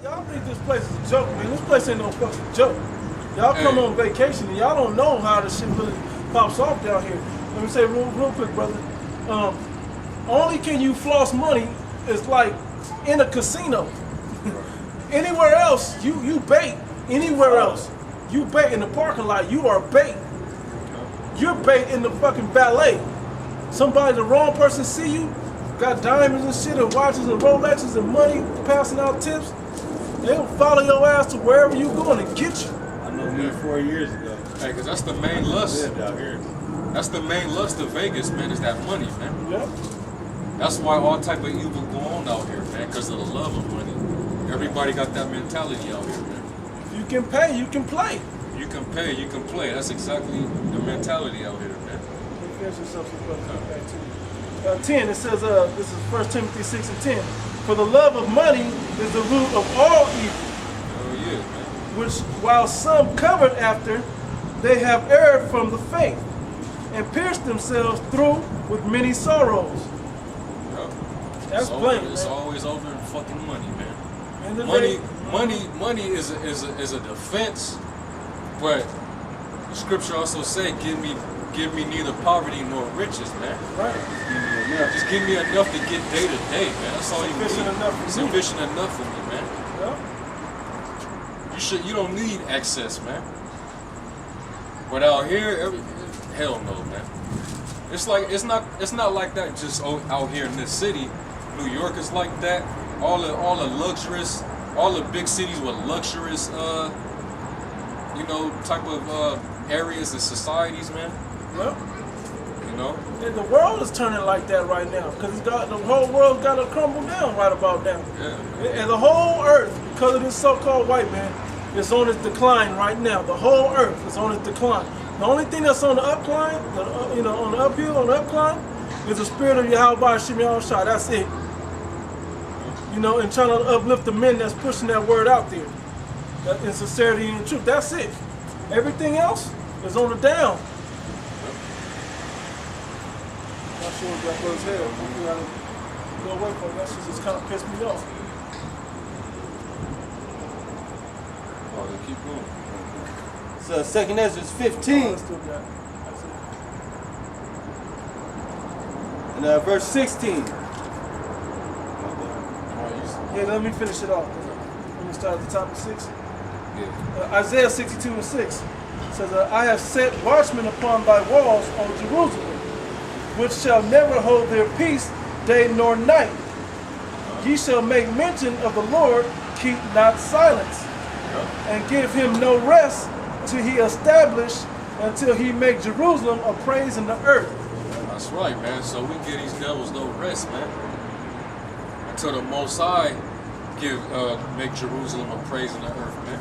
Y'all think this place is a joke, man. This place ain't no fucking joke. Y'all come on vacation and y'all don't know how this shit really pops off down here. Let me say real quick, brother. Only can you floss money is like in a casino. Anywhere else, you bait. Anywhere else, you bait in the parking lot. You are bait. You're bait in the fucking valet. Somebody, the wrong person see you, got diamonds and shit and watches and Rolexes and money, passing out tips. They'll follow your ass to wherever you going and get you. I know me 4 years ago. Hey, cause that's the main lust. I lived out here. That's the main lust of Vegas, man. Is that money, man? Yep. That's why all type of evil go on out here, man. Cause of the love of money. Everybody got that mentality out here, man. If you can pay, you can play. You can pay, you can play. That's exactly the mentality out here, man. Finish yourself some brother. Back to 10. It says, this is 1 Timothy 6 and 10. For the love of money is the root of all evil. Oh yeah, man. Which, while some covered after, they have erred from the faith, and pierced themselves through with many sorrows. Yep. That's plain. It's man. always over in fucking money, man. And the Money is a defense, but the scripture also say, give me neither poverty nor riches, man. Right. Just give me enough to get day to day, man. That's all you need. Sufficient enough for me. Sufficient enough for me, man. Yep. You don't need excess, man. But out here, hell no, man. It's not like that just out here in this city. New York is like that. All the luxurious, all the big cities with luxurious, type of areas and societies, man. Yep. You know. And the world is turning like that right now, because the whole world's got to crumble down right about now. Yeah. And the whole earth, because of this so-called white man, is on its decline right now. The whole earth is on its decline. The only thing that's on the upcline, on the uphill, on the upcline, is the spirit of Yahweh Shem Yahushua. That's it. And trying to uplift the men that's pushing that word out there. That in sincerity and truth. That's it. Everything else is on the down. Not sure what that was here. We gotta go away from it. That shit just kind of pissed me off. Oh, they keep going. So 2nd Ezra 15 Oh, I still got it. That's it. and verse 16. Yeah, let me finish it off. Let me start at the top of 6. Yeah. Isaiah 62 and 6 says, I have set watchmen upon thy walls, O Jerusalem, which shall never hold their peace day nor night. Ye shall make mention of the Lord, keep not silence, and give him no rest till he establish, until he make Jerusalem a praise in the earth. That's right, man. So we give these devils no rest, man. Until the Most High make Jerusalem a praise in the earth, man.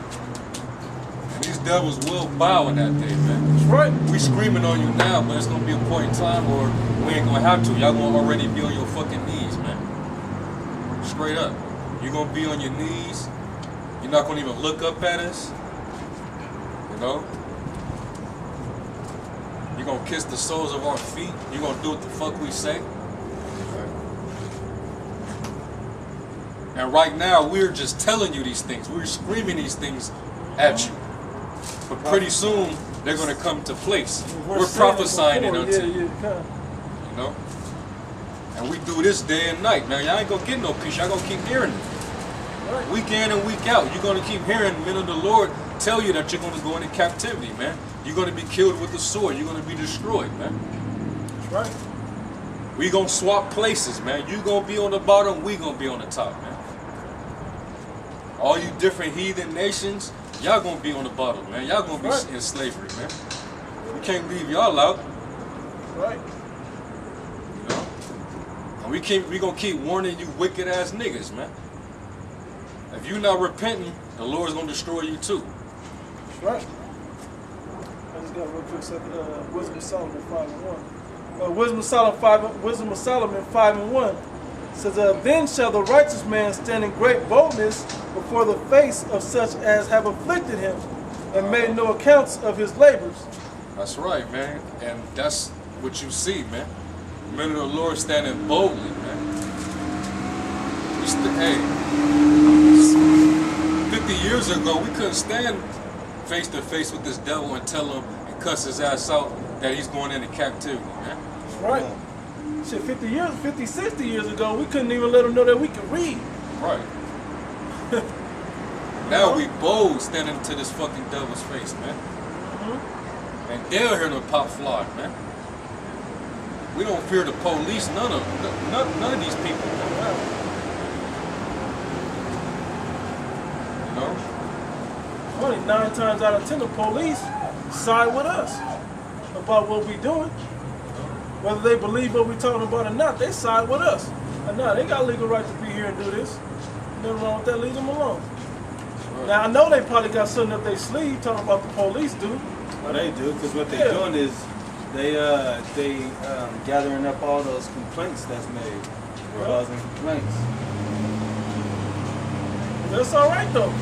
And these devils will bow in that day, man. That's right. We screaming on you now, but it's gonna be a point in time where we ain't gonna have to. Y'all gonna already be on your fucking knees, man. Straight up. You're gonna be on your knees. You're not gonna even look up at us. You know? You're gonna kiss the soles of our feet. You're gonna do what the fuck we say. And right now, we're just telling you these things. We're screaming these things at you. But pretty soon, they're going to come to place. We're prophesying it unto you. You know? And we do this day and night, man. Y'all ain't going to get no peace. Y'all going to keep hearing it. Right. Week in and week out. You're going to keep hearing men of the Lord tell you that you're going to go into captivity, man. You're going to be killed with the sword. You're going to be destroyed, man. That's right. We going to swap places, man. You going to be on the bottom. We going to be on the top, man. All you different heathen nations, y'all gonna be on the bottom, man. Y'all gonna be in slavery, man. We can't leave y'all out. Right. You know? And we gonna keep warning you wicked ass niggas, man. If you not repenting, the Lord's gonna destroy you too. That's right. I just got real quick second, Wisdom of Solomon 5 and 1. Wisdom of Solomon 5 and 1 says, then shall the righteous man stand in great boldness before the face of such as have afflicted him, and made no accounts of his labors. That's right, man. And that's what you see, man. Men of the Lord standing boldly, man. Hey, years ago, we couldn't stand face to face with this devil and tell him and cuss his ass out that he's going into captivity, man. That's right. Shit, 50, 60 years ago, we couldn't even let him know that we could read. Right. Now we bold standing to this fucking devil's face, man. And they'll hear them pop fly, man. We don't fear the police, none of these people, man. You know? Only 9 times out of 10, the police side with us about what we doing. Whether they believe what we talking about or not, they side with us. And now they got legal right to be here and do this. Nothing wrong with that. Leave them alone. Right. Now I know they probably got something up their sleeve talking about the police do. Well, they do, because what they're doing is they gathering up all those complaints that's made, causing complaints. That's all right though.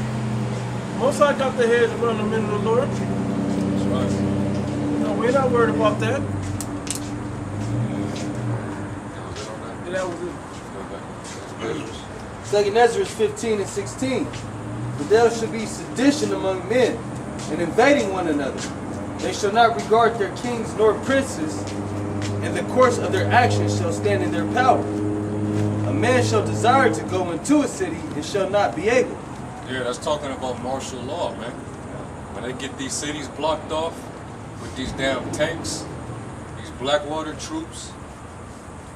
Most I got their heads around the men of the Lord. That's right. No, we're not worried about that. That was it. Second Ezra 15 and 16. But there shall be sedition among men, and invading one another. They shall not regard their kings nor princes, and the course of their actions shall stand in their power. A man shall desire to go into a city and shall not be able. Yeah, that's talking about martial law, man. When they get these cities blocked off with these damn tanks, these Blackwater troops,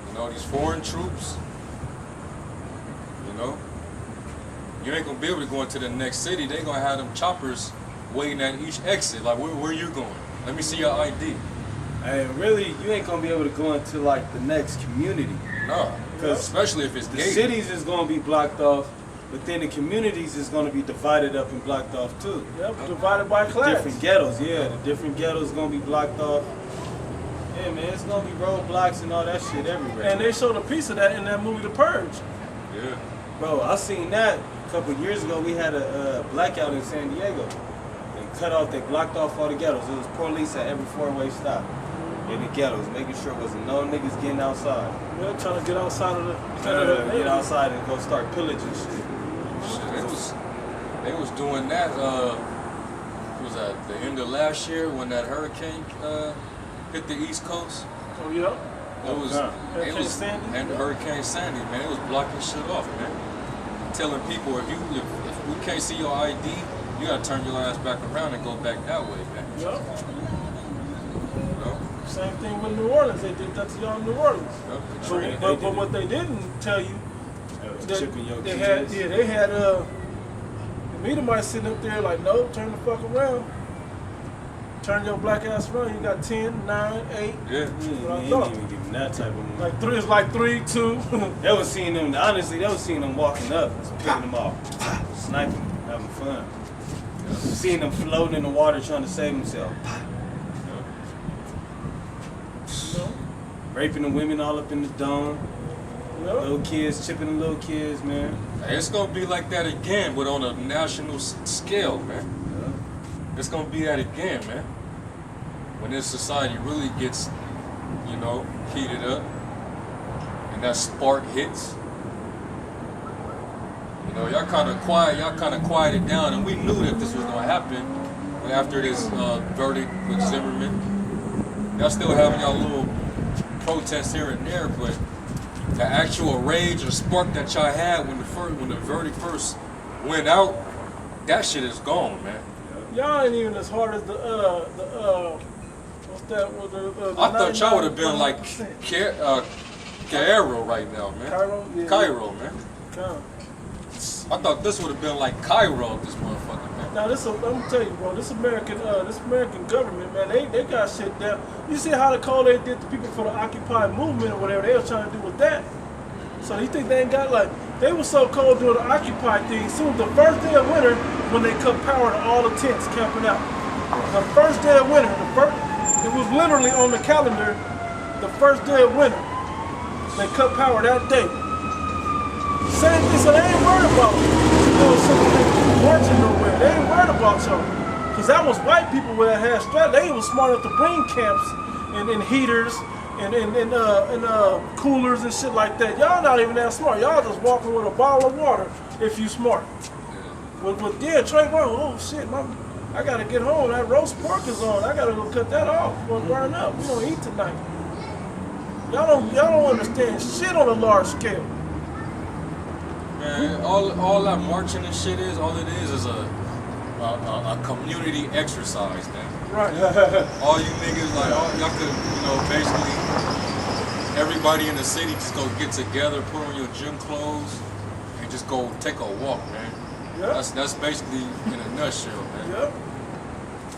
you know, these foreign troops, you know, you ain't gonna be able to go into the next city. They gonna have them choppers waiting at each exit. Like, where you going? Let me see your ID. And really, you ain't gonna be able to go into like the next community. No, because especially if it's The gated. cities is gonna be blocked off, but then the communities is gonna be divided up and blocked off too. Yep, divided by The class. different ghettos, yeah, the different ghettos gonna be blocked off. Yeah, man, it's gonna be roadblocks and all that shit everywhere. And they showed a piece of that in that movie, The Purge. Yeah. Bro, I seen that a couple of years ago. We had a blackout in San Diego. They blocked off all the ghettos. It was police at every 4-way stop in the ghettos, making sure it wasn't no niggas getting outside. They're trying to get outside of the. Get outside and go start pillaging shit. They was doing that. Was that the end of last year when that hurricane hit the East Coast? Oh yeah. It was Sandy? and Hurricane Sandy, man. It was blocking shit off, man. Telling people if we can't see your ID, you gotta turn your ass back around and go back that way, man. Yep. You know? Same thing with New Orleans. They did that to y'all in New Orleans. Yep. But what they didn't tell you, that Chipping your they kids. had the Edomites sitting up there like, nope, turn the fuck around. Turn your black ass around. You got 10, 9, 8. Yeah. He What I didn't thought. even give them that type of money. Like 3 is like 3, 2. They was seeing them, honestly, they was seeing them walking up, picking them off, sniping, having fun. Seeing them floating in the water trying to save themselves. You know? Raping the women all up in the dome. Yep. Little kids, chipping the little kids, man. Hey, it's gonna be like that again, but on a national scale, man. It's gonna be that again, man. When this society really gets, you know, heated up, and that spark hits. You know, y'all kind of quieted down, and we knew that this was gonna happen. But after this verdict with Zimmerman, y'all still having y'all little protests here and there, but the actual rage or spark that y'all had when the verdict first went out, that shit is gone, man. Y'all ain't even as hard as the what's that? I thought y'all would have been like Cairo right now, man. Cairo? Yeah. Cairo, man. Cairo. I thought this would have been like Cairo, this motherfucker, man. Now I'm gonna tell you, bro. This American government, man, they got shit down. You see how the call they did to people for the Occupy movement or whatever they was trying to do with that. So you think they ain't got like they were so cold doing the Occupy thing. Soon the first day of winter when they cut power to all the tents camping out. The first day of winter, it was literally on the calendar. The first day of winter, they cut power that day. Same thing, so they ain't worried about marching nowhere. They ain't worried about y'all. Because that was white people that had strength. They was smart enough to bring camps and heaters and coolers and shit like that. Y'all not even that smart. Y'all just walking with a bottle of water if you smart. With Trayvon, oh shit, I gotta get home. That roast pork is on. I gotta go cut that off. We're gonna burn up. We gonna eat tonight. Y'all don't understand shit on a large scale. Man, all that marching and shit is, all it is a community exercise, man. Right. All you niggas, like, y'all could, basically, everybody in the city just go get together, put on your gym clothes, and just go take a walk, man. Yep. That's basically in a nutshell, man. Yep.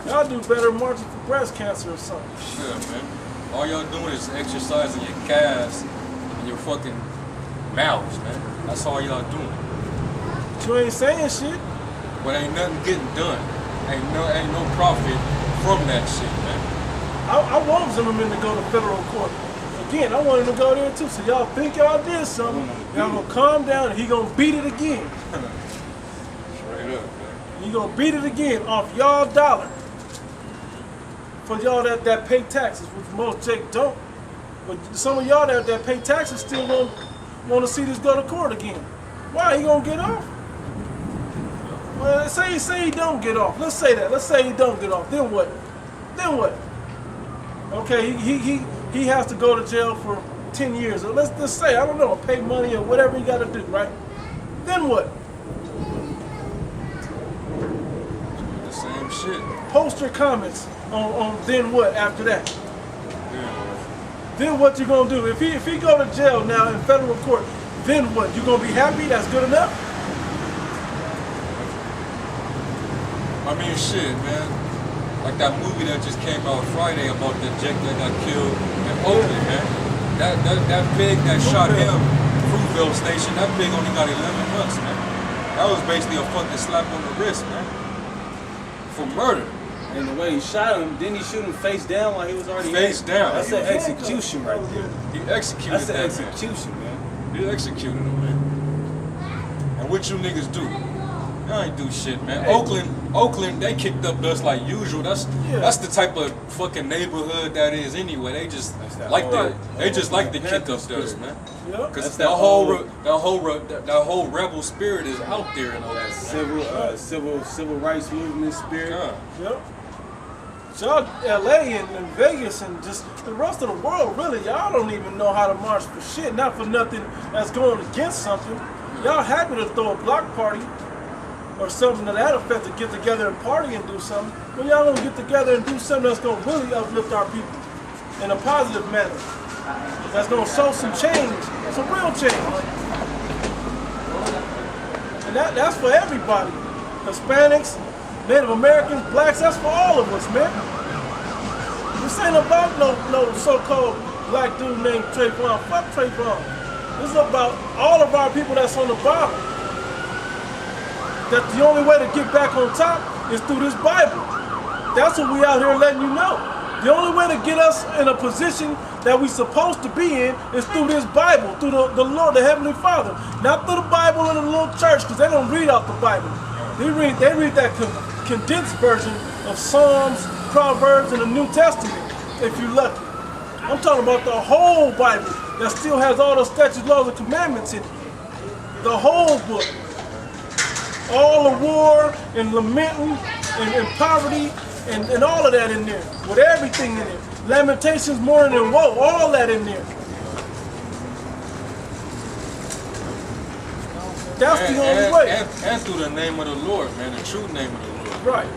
Y'all do better marching for breast cancer or something. Yeah, man. All y'all doing is exercising your calves and your fucking mouths, man. That's all y'all doing. But you ain't saying shit. But ain't nothing getting done. Ain't no profit from that shit, man. I want Zimmerman to go to federal court. Again, I want him to go there too. So y'all think y'all did something, y'all gonna calm down and he gonna beat it again. Straight up, man. He gonna beat it again off y'all dollar. For y'all that pay taxes, which most Jake don't. But some of y'all that pay taxes still want to see this go to court again. Why? He gonna get off? Well, say he don't get off. Let's say that. Let's say he don't get off. Then what? Then what? Okay, he has to go to jail for 10 years. Or let's say, I don't know, pay money or whatever he got to do, right? Then what? The same shit. Post your comments on then what after that. Yeah. Then what you gonna do? If he go to jail now in federal court, then what? You gonna be happy? That's good enough? I mean, shit, man. Like that movie that just came out Friday about the Jake that got killed in Oakland, man. That pig that shot him, Fruitville Station, that pig only got 11 months, man. That was basically a fucking slap on the wrist, man. For murder. And the way he shot him, didn't he shoot him face down while he was already Face down. That's an execution right there. He executed That's an that execution, man. man. He executed him, man. And what you niggas do? Y'all ain't do shit, man. Hey. Oakland, they kicked up dust like usual. That's the type of fucking neighborhood that is anyway. They just like to kick up dust, man. Yep. Cause that whole rebel spirit is out there in Oakland. Civil rights movement spirit. Yeah. Yep. Y'all, LA and Vegas and just the rest of the world, really, y'all don't even know how to march for shit. Not for nothing that's going against something. Y'all happy to throw a block party or something to that effect to get together and party and do something. When y'all gonna get together and do something that's gonna really uplift our people in a positive manner. That's gonna show some change, some real change. And that's for everybody. Hispanics, Native Americans, blacks, that's for all of us, man. This ain't about no so-called black dude named Trayvon. Fuck Trayvon. This is about all of our people that's on the bottom. That the only way to get back on top is through this Bible. That's what we out here letting you know. The only way to get us in a position that we supposed to be in is through this Bible, through the Lord, the Heavenly Father. Not through the Bible in a little church, because they don't read out the Bible. They read that condensed version of Psalms, Proverbs, and the New Testament, if you're lucky. I'm talking about the whole Bible that still has all the statutes, laws, and commandments in it. The whole book. All the war and lamenting and poverty and all of that in there. With everything in it. Lamentations, mourning, and woe. All that in there. That's the only way. And through the name of the Lord, man. The true name of the Lord. Right.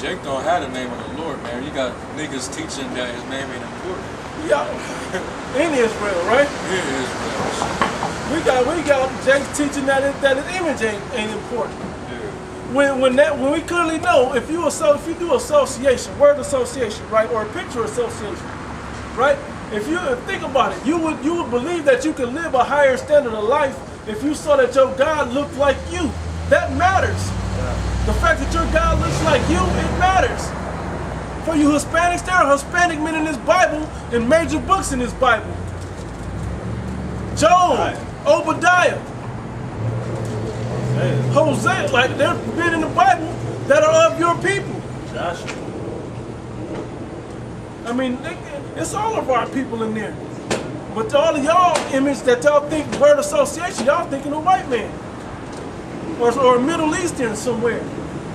Jake don't have the name of the Lord, man. You got niggas teaching that his name ain't important. Yeah. In Israel, right? It is, bro. We got Jake's teaching that his image ain't important. Yeah. When we clearly know if you do association, word association, right, or picture association, right? If you think about it, you would believe that you could live a higher standard of life if you saw that your God looked like you. That matters. Yeah. The fact that your God looks like you, it matters. For you Hispanics, there are Hispanic men in this Bible and major books in this Bible. Job, right. Obadiah, Hosea, like there are men in the Bible that are of your people. Joshua. I mean, it's all of our people in there. But all of y'all image that y'all think word association, y'all thinking a white man. or a Middle Eastern somewhere,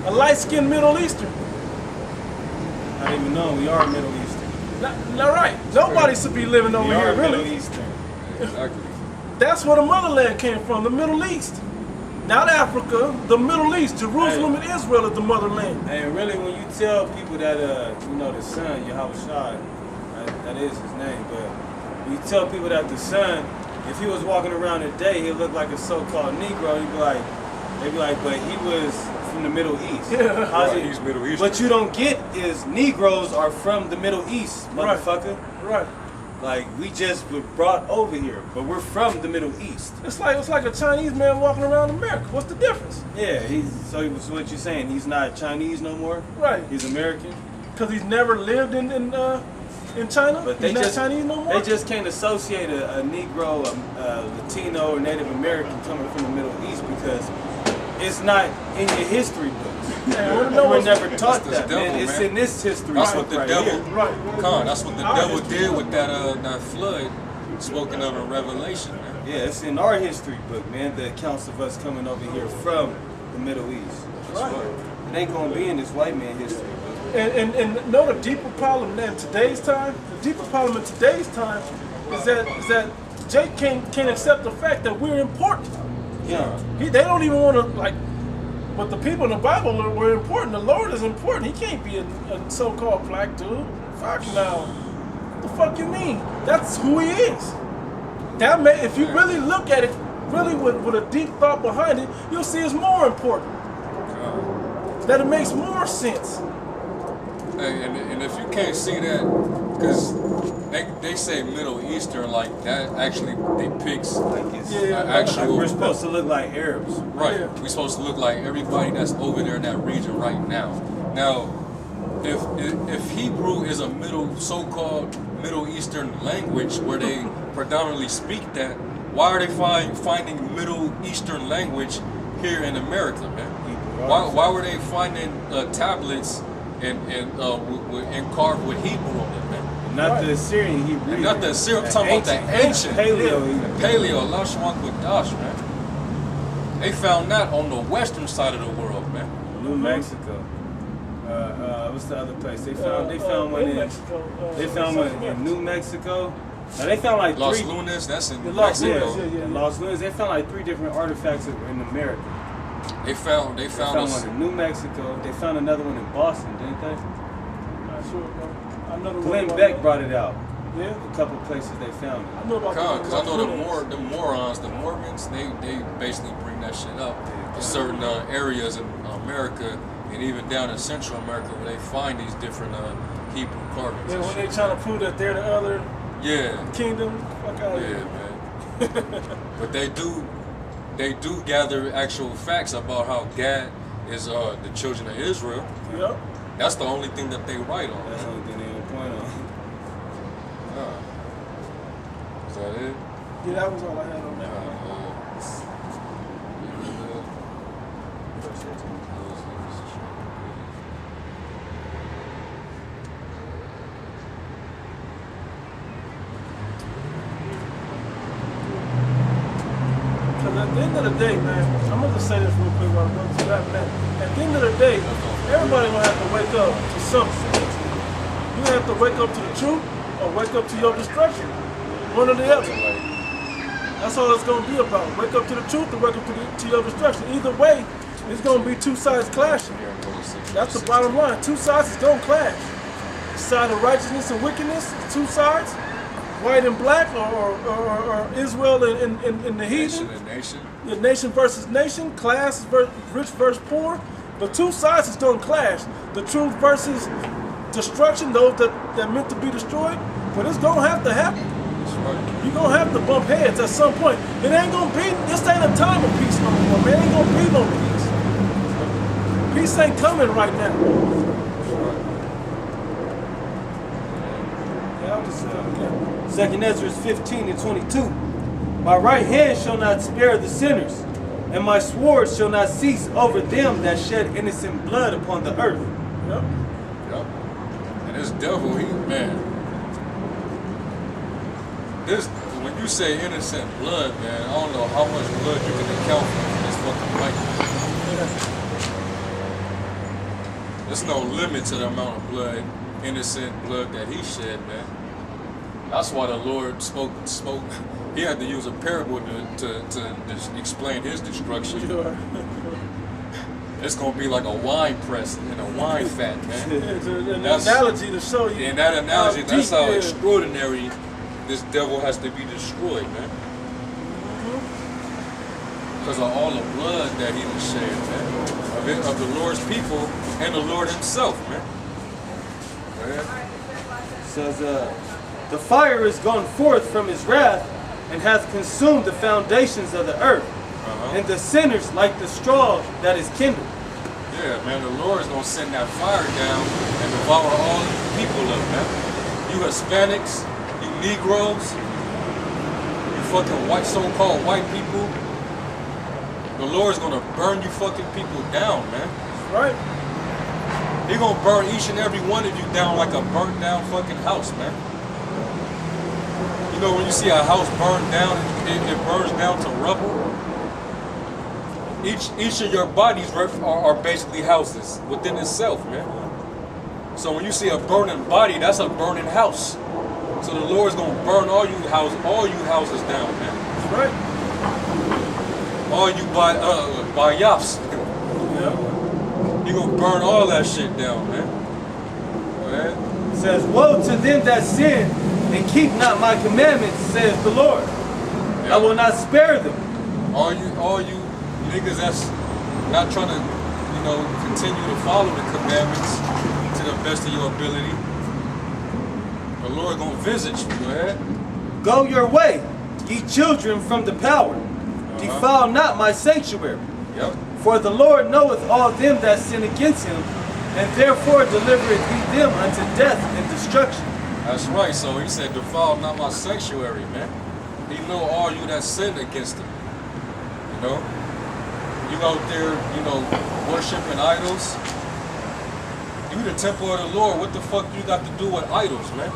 a light-skinned Middle Eastern. I don't even know. We are Middle Eastern. Not right. Nobody should be living over We here, are Middle really. Eastern. Exactly. That's where the motherland came from, the Middle East. Not Africa, the Middle East. Jerusalem and Israel is the motherland. And really, when you tell people that, the son, Yahweh Shai, that is his name, but when you tell people that the son, if he was walking around today, he'd look like a so-called Negro, they'd be like, but he was from the Middle East. Yeah. How's Right, it- he's Middle Eastern. What you don't get is Negroes are from the Middle East, Right. motherfucker. Right. Like, we just were brought over here, but we're from the Middle East. It's like a Chinese man walking around America. What's the difference? Yeah, so what you're saying, he's not Chinese no more? Right. He's American? Because he's never lived in China. But He's not Chinese no more. They just can't associate a Negro, a Latino, or Native American coming from the Middle East because it's not in your history books. Yeah, We were never taught That's the that, devil, man. It's man. in this history That's book what the right devil. here. Right. Khan, that's what the Our devil history did book. with that flood spoken of in Revelation, man. Yeah, it's in our history book, man. The accounts of us coming over here from the Middle East. Right. It ain't gonna be in this white man history book. And know the deeper problem in today's time. The deeper problem in today's time is that Jake can't accept the fact that we're important. Yeah. They don't even want to but the people in the Bible were important. The Lord is important. He can't be a so-called black dude. Fuck no. The fuck you mean? That's who he is. If you really look at it, really with a deep thought behind it, you'll see it's more important. That it makes more sense. Hey, and if you can't see that, because they say Middle Eastern, like that actually depicts Like it's Yeah. like we're supposed to look like Arabs. right. Yeah. We're supposed to look like everybody that's over there in that region right now. Now, if Hebrew is a so-called Middle Eastern language where they predominantly speak that, why are they finding Middle Eastern language here in America, man? Why were they finding tablets and carved with Hebrew on it, man? Not the Assyrian Hebrew. And not the Assyrian, I'm talking about the ancient Paleo Hebrew. Paleo, Lashwan Quadash, man. They found that on the western side of the world, man. New Mexico. What's the other place? They found one in Mexico. They found one in New Mexico. Now they found like Los three. Lunas, that's in New Los Mexico. Lunas, yeah. In Los Lunas, they found like 3 different artifacts in America. They found They found us. one in New Mexico. They found another one in Boston, didn't they? Not sure, bro. I know the Glenn one Beck about- brought it out. Yeah. A couple places they found it. I know about Because I know Los the Lunas. morons, the Mormons, they basically bring that shit up to certain areas in America and even down in Central America where they find these different Hebrew carvings. Yeah, and when shit. they trying to prove that they're the other Yeah, kingdom, fuck out of yeah, here. man. But they do gather actual facts about how Gad is the children of Israel. Yep. That's the only thing that they write on. That's the only thing they will point on. Is that it? Yeah, that was all I had on that. Because at the end of the day, man, I'm going to say this real quick while I'm going to that, man. At the end of the day, everybody going to have to wake up to something. You have to wake up to the truth or wake up to your destruction. One or the other. That's all it's going to be about. Wake up to the truth or wake up to your destruction. Either way, it's going to be two sides clashing. That's the bottom line. Two sides is going to clash. The side of righteousness and wickedness, two sides. White and black, or Israel and the heathen. Nation and nation. The nation versus nation, class rich versus poor. The two sides is going to clash. The truth versus destruction, those that meant to be destroyed. But it's going to have to happen. That's right. You're going to have to bump heads at some point. It ain't going to be, this ain't a time of peace no more, man. It ain't going to be no peace. Peace ain't coming right now. Yeah, I'll just yeah. 2nd Ezra 15 and 22. My right hand shall not spare the sinners, and my sword shall not cease over them that shed innocent blood upon the earth. Yep. Yep. And this devil, when you say innocent blood, man, I don't know how much blood you can account for in this fucking white man. There's no limit to the amount of blood, innocent blood that he shed, man. That's why the Lord spoke. He had to use a parable to explain his destruction. It's gonna be like a wine press and a wine vat, man. It's an analogy to show you. In that analogy, that's how deep, extraordinary this devil has to be destroyed, man. Because of all the blood that he was shed, man. Of the Lord's people and the Lord himself, man. It says, the fire is gone forth from his wrath and hath consumed the foundations of the earth, and the sinners like the straw that is kindled. Yeah, man, the Lord is going to send that fire down and devour all these people up, man. You Hispanics, you Negroes, you fucking white, so-called white people. The Lord's going to burn you fucking people down, man. Right. He's going to burn each and every one of you down like a burnt down fucking house, man. You know, when you see a house burned down, it burns down to rubble. Each of your bodies are basically houses within itself, man. So when you see a burning body, that's a burning house. So the Lord's gonna burn all you houses down, man. That's right. All you bayafs. Yeah. You gonna burn all that shit down, man. It says, woe to them that sin and keep not my commandments, says the Lord. I will not spare them. All you niggas that's not trying to, continue to follow the commandments to the best of your ability, the Lord gonna visit you, man. Go your way, ye children from the power. Defile not my sanctuary. Yep. For the Lord knoweth all them that sin against him, and therefore delivereth he them unto death and destruction. That's right. So he said, defile not my sanctuary, man. He know all you that sin against him. You know? You out there, worshiping idols. You the temple of the Lord. What the fuck you got to do with idols, man?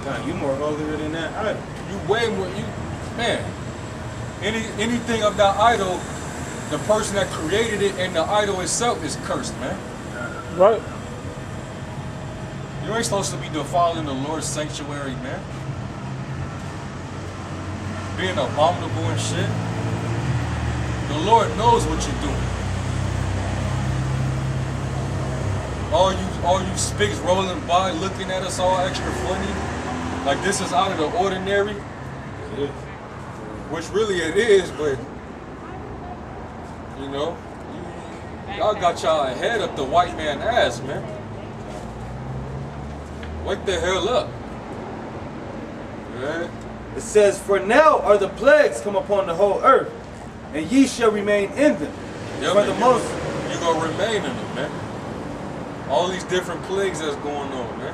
God, you more holier than that idol. You way more, man. Anything of that idol, the person that created it and the idol itself is cursed, man. Right. You ain't supposed to be defiling the Lord's sanctuary, man. Being abominable and shit. The Lord knows what you're doing. All you spigs rolling by, looking at us all extra funny, like this is out of the ordinary. Which really it is, but y'all got y'all head up the white man ass, man. Wake the hell up. Yeah. It says, for now are the plagues come upon the whole earth, and ye shall remain in them. Yeah, for the most, you gonna remain in them, man. All these different plagues that's going on, man.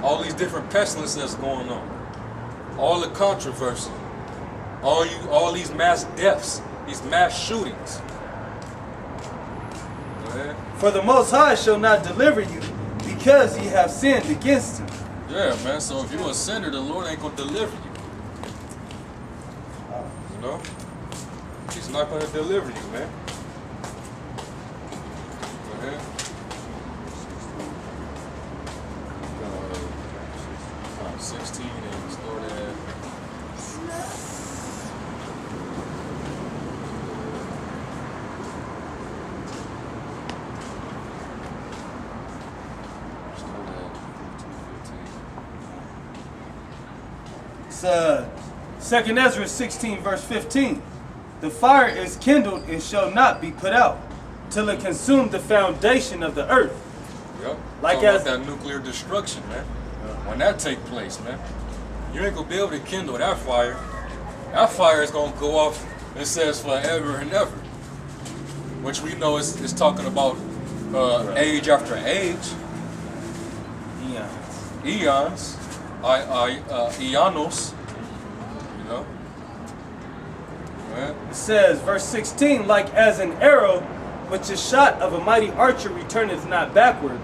All these different pestilences that's going on. All the controversy. All these mass deaths, these mass shootings. for the Most High shall not deliver you, because ye have sinned against him. Yeah, man. So if you're a sinner, the Lord ain't gonna deliver you. You know? He's not gonna deliver you, man. Go ahead. 16 and start at. It's 2 Ezra 16 verse 15. The fire is kindled and shall not be put out, till it consume the foundation of the earth. Yep. Like Talking as about that nuclear destruction, man. When that take place, man, you ain't gonna be able to kindle that fire. That fire is gonna go off, it says, forever and ever. Which we know is talking about age after age. Eons. Eonos. You know? Yeah. It says, verse 16, like as an arrow which is shot of a mighty archer returneth not backward,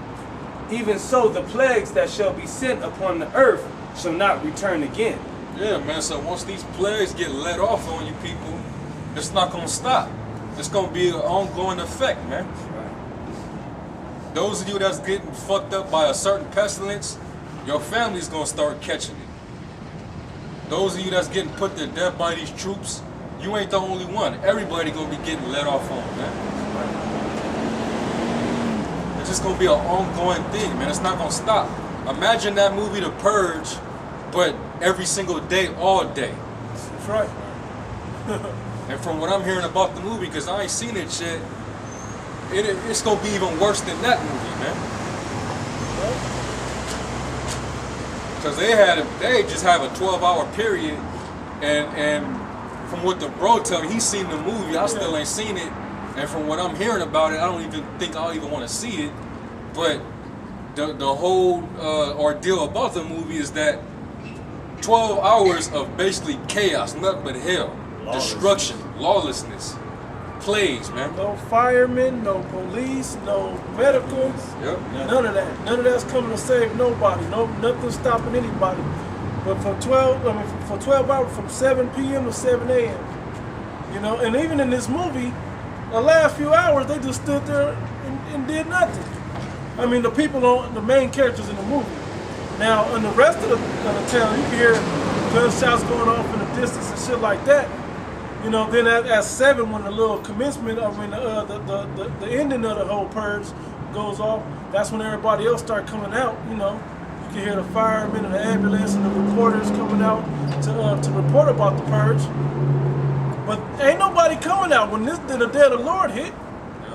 even so the plagues that shall be sent upon the earth shall not return again. Yeah, man, so once these plagues get let off on you people, it's not gonna stop. it's gonna be an ongoing effect, man. Those of you that's getting fucked up by a certain pestilence, your family's gonna start catching it. Those of you that's getting put to death by these troops, you ain't the only one. Everybody gonna be getting let off on, man. It's just gonna be an ongoing thing, man. It's not gonna stop. Imagine that movie The Purge, but every single day, all day. That's right. And from what I'm hearing about the movie, because I ain't seen it yet, it's gonna be even worse than that movie, man. Because they just have a 12-hour period, and from what the bro tell me, he's seen the movie. I still ain't seen it, and from what I'm hearing about it, I don't even think I'll even want to see it. But the whole ordeal about the movie is that 12 hours of basically chaos, nothing but hell, destruction, lawlessness, plagues, man. No firemen, no police, no medical. Yep. None of that. None of that's coming to save nobody. Nothing stopping anybody. But for 12 hours, from 7 p.m. to 7 a.m. You know, and even in this movie, the last few hours they just stood there and did nothing. I mean, the main characters in the movie. Now, in the rest of the town, you can hear gunshots going off in the distance and shit like that. You know, then at 7, when the little commencement, the ending of the whole purge goes off, that's when everybody else start coming out. You know, you can hear the firemen and the ambulance and the reporters coming out to report about the purge. But ain't nobody coming out when the day of the Lord hit.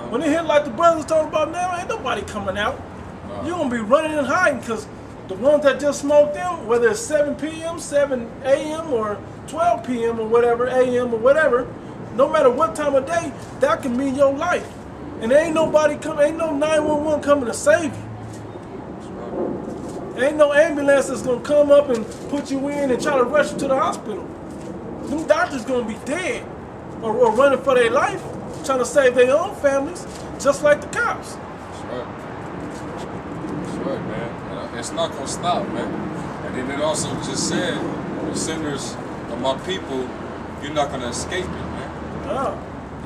When it hit like the brothers talking about now, ain't nobody coming out. You're gonna be running and hiding because the ones that just smoked them, whether it's 7 p.m., 7 a.m., or 12 p.m. or whatever, a.m. or whatever, no matter what time of day, that can mean your life. And there ain't nobody coming, ain't no 911 coming to save you. Ain't no ambulance that's gonna come up and put you in and try to rush you to the hospital. Them doctors gonna be dead or running for their life, trying to save their own families, just like the cops. That's right. That's right, man. It's not gonna stop, man. And then it also just said, the sinners of my people, you're not gonna escape it, man. Nah,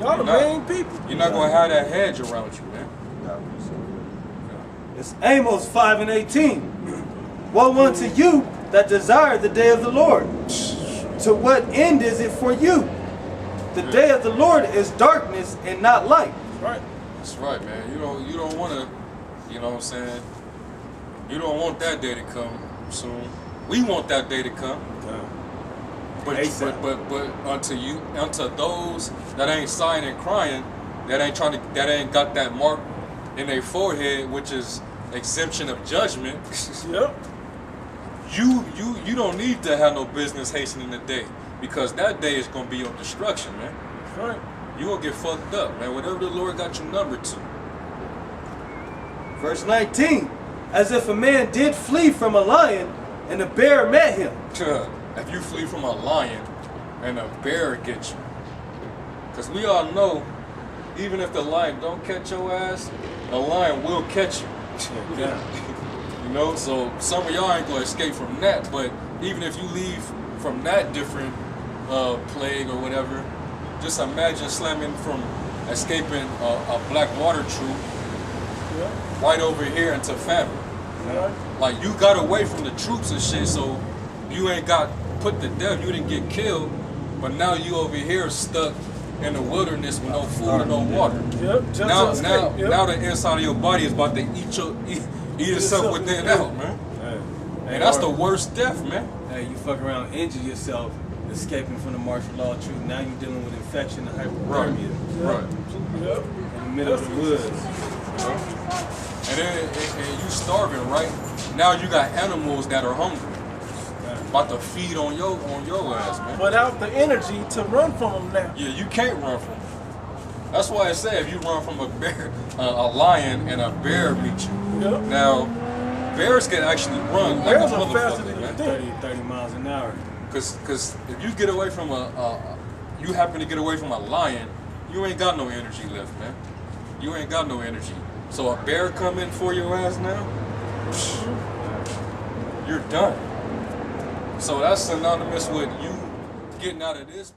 y'all the main people. You're not gonna have that hedge around you, man. It's Amos 5:18. Woe unto you that desire the day of the Lord. To what end is it for you? The day of the Lord is darkness and not light. That's right. That's right, man. You don't wanna, you know what I'm saying? You don't want that day to come soon. We want that day to come. But unto those that ain't sighing and crying, that ain't got that mark in their forehead, which is exemption of judgment. Yep. You don't need to have no business hastening the day, because that day is gonna be your destruction, man. That's right. You gonna get fucked up, man. Whatever the Lord got you numbered to. Verse 19. As if a man did flee from a lion and a bear met him. If you flee from a lion and a bear gets you. Because we all know, even if the lion don't catch your ass, a lion will catch you. Yeah. You know, so some of y'all ain't gonna escape from that, but even if you leave from that different plague or whatever, just imagine escaping a black water troop right over here into famine. Yeah. Like, you got away from the troops and shit, so you ain't got put to death, you didn't get killed, but now you over here stuck in the wilderness with no food and no water. Yep. Now the inside of your body is about to eat itself within out, man. Hey, that's the worst death, man. Hey, you fuck around, injure yourself, escaping from the martial law troop. Now you're dealing with infection and hypothermia. Right. Yep. In the middle of the woods. And then and you starving, right? Now you got animals that are hungry, about to feed on your ass, man. Without the energy to run from them now. Yeah, you can't run from them. That's why I say if you run from a bear, a lion, and a bear meet you. Yep. Now, bears can actually run like a Bears are faster than motherfucker, you man. think. 30 miles an hour. Cause if you get away from you happen to get away from a lion, you ain't got no energy left, man. You ain't got no energy. So a bear come in for your ass now, you're done. So that's synonymous with you getting out of this.